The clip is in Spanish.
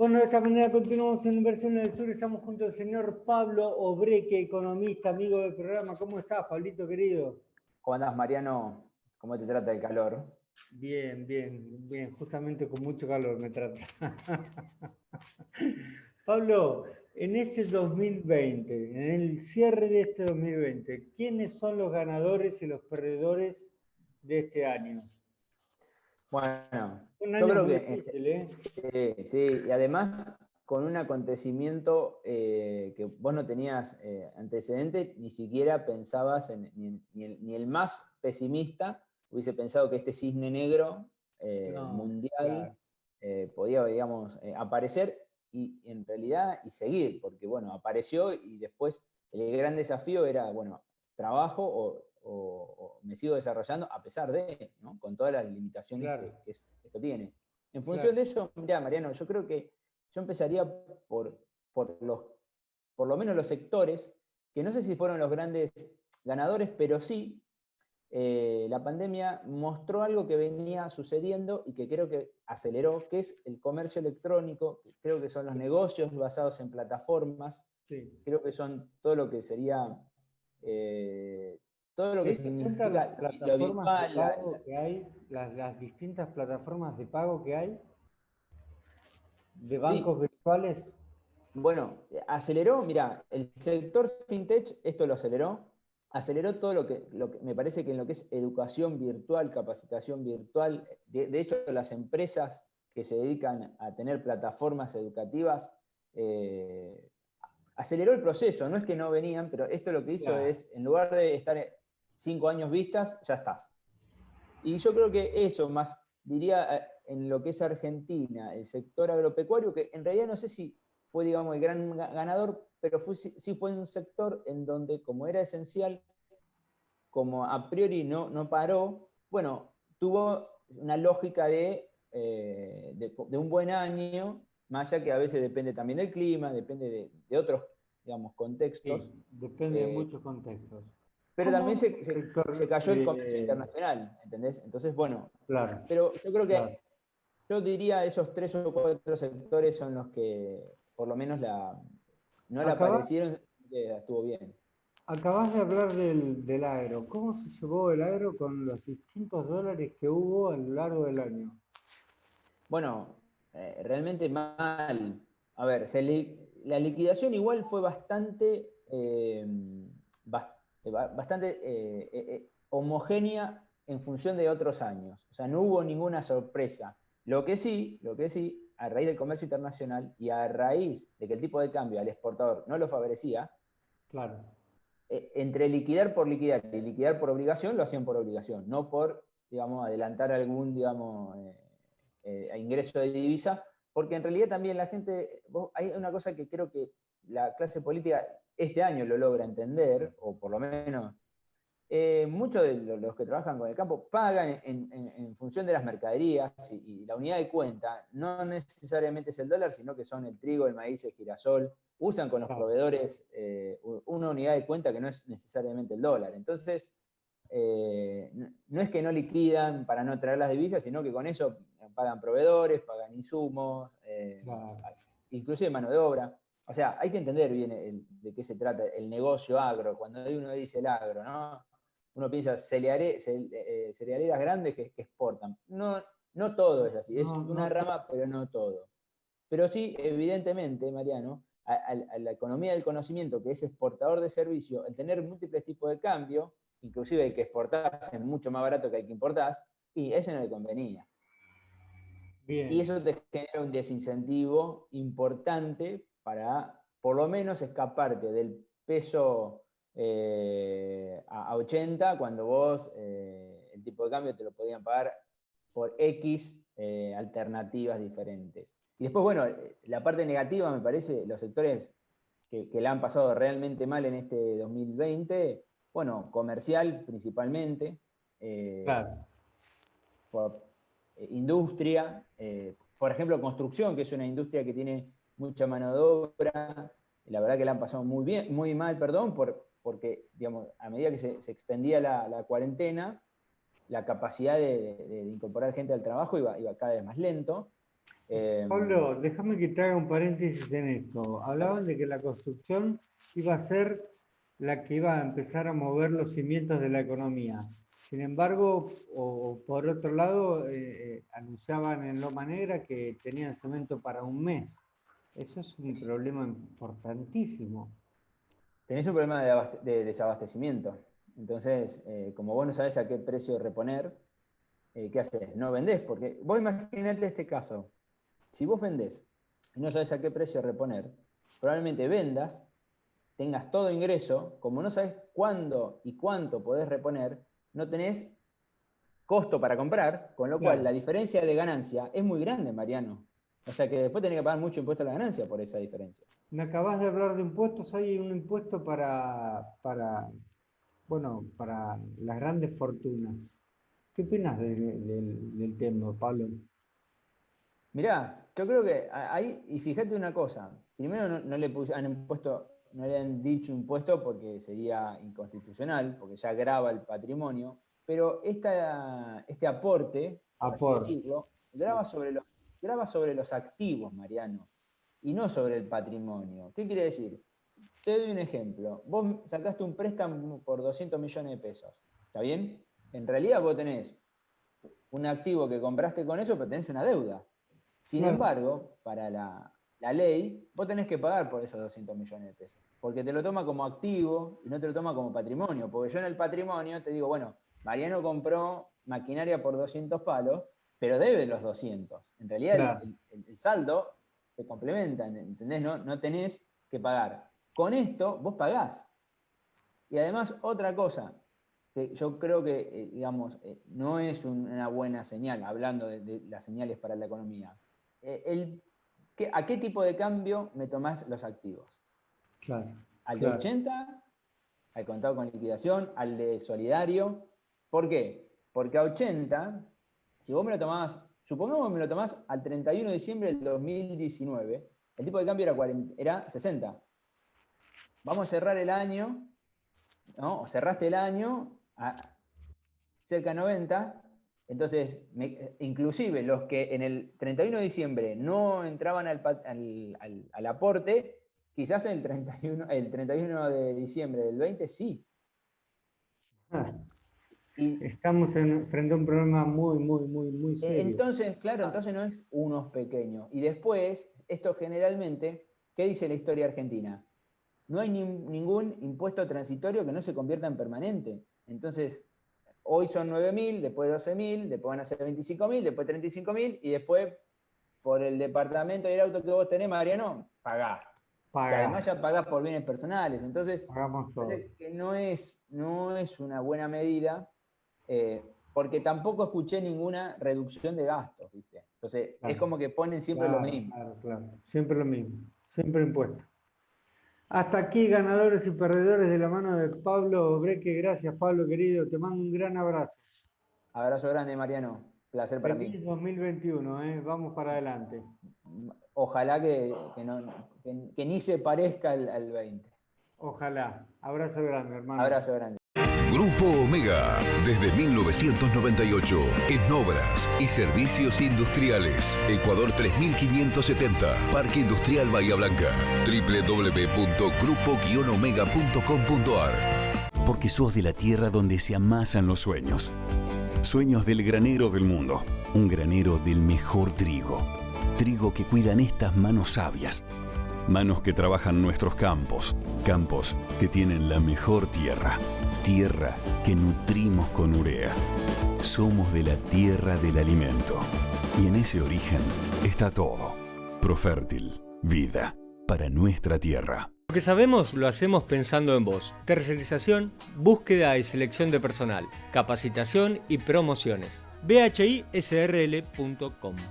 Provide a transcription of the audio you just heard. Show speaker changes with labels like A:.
A: Bueno, de esta manera continuamos en Inversiones del Sur. Estamos junto al señor Pablo Obreque, economista, amigo del programa. ¿Cómo estás, Pablito querido?
B: ¿Cómo andás, Mariano? ¿Cómo te trata el calor?
A: Bien, bien, bien. Justamente con mucho calor me trata. Pablo, en este 2020, en el cierre de este 2020, ¿quiénes son los ganadores y los perdedores de este año?
B: Bueno,
A: Un
B: yo
A: año
B: creo
A: muy
B: que
A: difícil, ¿eh?
B: sí, y además con un acontecimiento que vos no tenías antecedente, ni siquiera pensabas ni el más pesimista hubiese pensado que este cisne negro
A: No,
B: mundial
A: claro,
B: podía, digamos, aparecer y en realidad y seguir, porque bueno, apareció y después el gran desafío era, bueno, trabajo o me sigo desarrollando a pesar de, ¿no? Con todas las limitaciones
A: claro,
B: que esto tiene. En función
A: claro.
B: de eso, mirá, Mariano, yo creo que yo empezaría por por lo menos los sectores, que no sé si fueron los grandes ganadores, pero sí la pandemia mostró algo que venía sucediendo y que creo que aceleró, que es el comercio electrónico, que creo que son los negocios basados en plataformas,
A: Sí.
B: creo que son todo lo que sería, todo lo
A: ¿Te
B: que
A: diste cuenta las
B: significa lo
A: plataformas de
B: virtual,
A: pago que hay, las distintas plataformas de pago que hay, de bancos
B: sí,
A: virtuales?
B: bueno, aceleró, mira, el sector fintech, esto lo aceleró todo lo que me parece que en lo que es educación virtual, capacitación virtual, de hecho las empresas que se dedican a tener plataformas educativas, aceleró el proceso, no es que no venían, pero esto lo que hizo
A: Claro.
B: es, en lugar de estar 5 años vistas, ya estás. Y yo creo que eso, más diría en lo que es Argentina, el sector agropecuario, que en realidad no sé si fue, digamos, el gran ganador, pero sí fue un sector en donde, como era esencial, como a priori no paró, bueno, tuvo una lógica de un buen año, más allá que a veces depende también del clima, depende de otros, digamos, contextos.
A: Sí, depende de
B: eh,
A: muchos contextos.
B: pero
A: ¿Cómo
B: también
A: ves el
B: se
A: sector?
B: cayó el comercio internacional, ¿entendés? Entonces, bueno,
A: Claro,
B: pero yo creo
A: claro.
B: que yo diría esos 3 o 4 sectores son los que por lo menos no la
A: Acabas,
B: padecieron, que estuvo bien.
A: acabas de hablar del agro. ¿Cómo se llevó el agro con los distintos dólares que hubo a lo largo del año?
B: Bueno, realmente mal. A ver, la liquidación igual fue bastante, bastante homogénea en función de otros años. O sea, no hubo ninguna sorpresa. Lo que sí, a raíz del comercio internacional y a raíz de que el tipo de cambio al exportador no lo favorecía,
A: Claro,
B: entre liquidar por liquidar y liquidar por obligación, lo hacían por obligación, no por, digamos, adelantar algún, digamos, ingreso de divisa, porque en realidad también la gente, hay una cosa que creo que la clase política este año lo logra entender, o por lo menos muchos de los que trabajan con el campo pagan en función de las mercaderías y la unidad de cuenta no necesariamente es el dólar, sino que son el trigo, el maíz, el girasol. Usan con los
A: claro.
B: proveedores una unidad de cuenta que no es necesariamente el dólar. Entonces, no es que no liquidan para no traer las divisas, sino que con eso pagan proveedores, pagan insumos,
A: Claro.
B: inclusive mano de obra. O sea, hay que entender bien de qué se trata el negocio agro. Cuando uno dice el agro, ¿no? Uno piensa cerealeras grandes que exportan. No todo es así, es
A: No,
B: una
A: no todo.
B: rama, pero no todo. Pero sí, evidentemente, Mariano, a la economía del conocimiento, que es exportador de servicio, el tener múltiples tipos de cambio, inclusive el que exportás es mucho más barato que el que importás, y ese no le convenía. Y
A: Bien.
B: eso te genera un desincentivo importante para, por lo menos, escaparte del peso a 80 cuando vos el tipo de cambio te lo podían pagar por X alternativas diferentes. Y después, bueno, la parte negativa, me parece, los sectores que la han pasado realmente mal en este 2020, bueno, comercial principalmente, eh,
A: Claro.
B: por industria, por ejemplo, construcción, que es una industria que tiene mucha mano de obra, la verdad que la han pasado muy bien, muy mal, perdón, porque digamos, a medida que se extendía la cuarentena, la capacidad de incorporar gente al trabajo iba cada vez más lento.
A: Pablo, déjame que te haga un paréntesis en esto. Hablaban de que la construcción iba a ser la que iba a empezar a mover los cimientos de la economía. Sin embargo, o por otro lado, anunciaban en Loma Negra que tenían cemento para un mes. Eso es un problema importantísimo.
B: Tenés un problema de desabastecimiento. Entonces, como vos no sabés a qué precio reponer, ¿qué haces? No vendés, porque vos imaginate este caso. Si vos vendés y no sabés a qué precio reponer, probablemente vendas, tengas todo ingreso, como no sabés cuándo y cuánto podés reponer, no tenés costo para comprar, con lo cual la diferencia de ganancia es muy grande, Mariano. O sea que después tenés que pagar mucho impuesto a la ganancia por esa diferencia.
A: Me acabas de hablar de impuestos. Hay un impuesto para las grandes fortunas. ¿Qué opinas del tema, Pablo?
B: Mirá, yo creo que ahí, y fíjate una cosa, primero no le han dicho impuesto porque sería inconstitucional, porque ya grava el patrimonio, pero este aporte, por así decirlo, grava sobre los activos, Mariano, y no sobre el patrimonio. ¿Qué quiere decir? Te doy un ejemplo. Vos sacaste un préstamo por 200 millones de pesos, ¿está bien? En realidad vos tenés un activo que compraste con eso, pero tenés una deuda. Sin embargo, para la ley, vos tenés que pagar por esos 200 millones de pesos, porque te lo toma como activo y no te lo toma como patrimonio, porque yo en el patrimonio te digo, bueno, Mariano compró maquinaria por 200 palos, pero debe los 200. En realidad el saldo se complementa, ¿entendés? No tenés que pagar. Con esto vos pagás. Y además, otra cosa, que yo creo que, digamos, no es una buena señal, hablando de las señales para la economía. ¿A qué tipo de cambio me tomás los activos? ¿Al de 80? ¿Al contado con liquidación? ¿Al de solidario? ¿Por qué? Porque a 80, si vos me lo tomás, supongamos que me lo tomás al 31 de diciembre del 2019, el tipo de cambio era 60. Vamos a cerrar el año, ¿no? O cerraste el año a cerca de 90, entonces, inclusive los que en el 31 de diciembre no entraban al aporte, quizás el 31 de diciembre del 20 sí.
A: Estamos frente a un problema muy serio.
B: Entonces, claro, entonces no es unos pequeños. Y después, esto generalmente, ¿qué dice la historia argentina? No hay ningún impuesto transitorio que no se convierta en permanente. Entonces, hoy son 9.000, después 12.000, después van a ser 25.000, después 35.000, y después, por el departamento y el auto que vos tenés, Mariano, pagá. Y además ya pagás por bienes personales. Entonces, que no es una buena medida, porque tampoco escuché ninguna reducción de gastos, ¿viste? Entonces, es como que ponen siempre lo mismo.
A: Claro. Siempre lo mismo. Siempre impuestos. Hasta aquí, ganadores y perdedores, de la mano de Pablo Breque. Gracias, Pablo, querido. Te mando un gran abrazo.
B: Abrazo grande, Mariano. Placer para mí.
A: 2021, vamos para adelante.
B: Ojalá que ni se parezca al 20.
A: Ojalá. Abrazo grande, hermano.
B: Abrazo grande.
C: Grupo Omega, desde 1998, en obras y servicios industriales. Ecuador 3570, Parque Industrial Bahía Blanca. www.grupo-omega.com.ar.
D: Porque sos de la tierra donde se amasan los sueños. Sueños del granero del mundo. Un granero del mejor trigo. Trigo que cuidan estas manos sabias. Manos que trabajan nuestros campos. Campos que tienen la mejor tierra. Tierra que nutrimos con urea. Somos de la tierra del alimento. Y en ese origen está todo. Profértil, vida para nuestra tierra.
E: Lo que sabemos lo hacemos pensando en vos. Tercerización, búsqueda y selección de personal, capacitación y promociones. bhisrl.com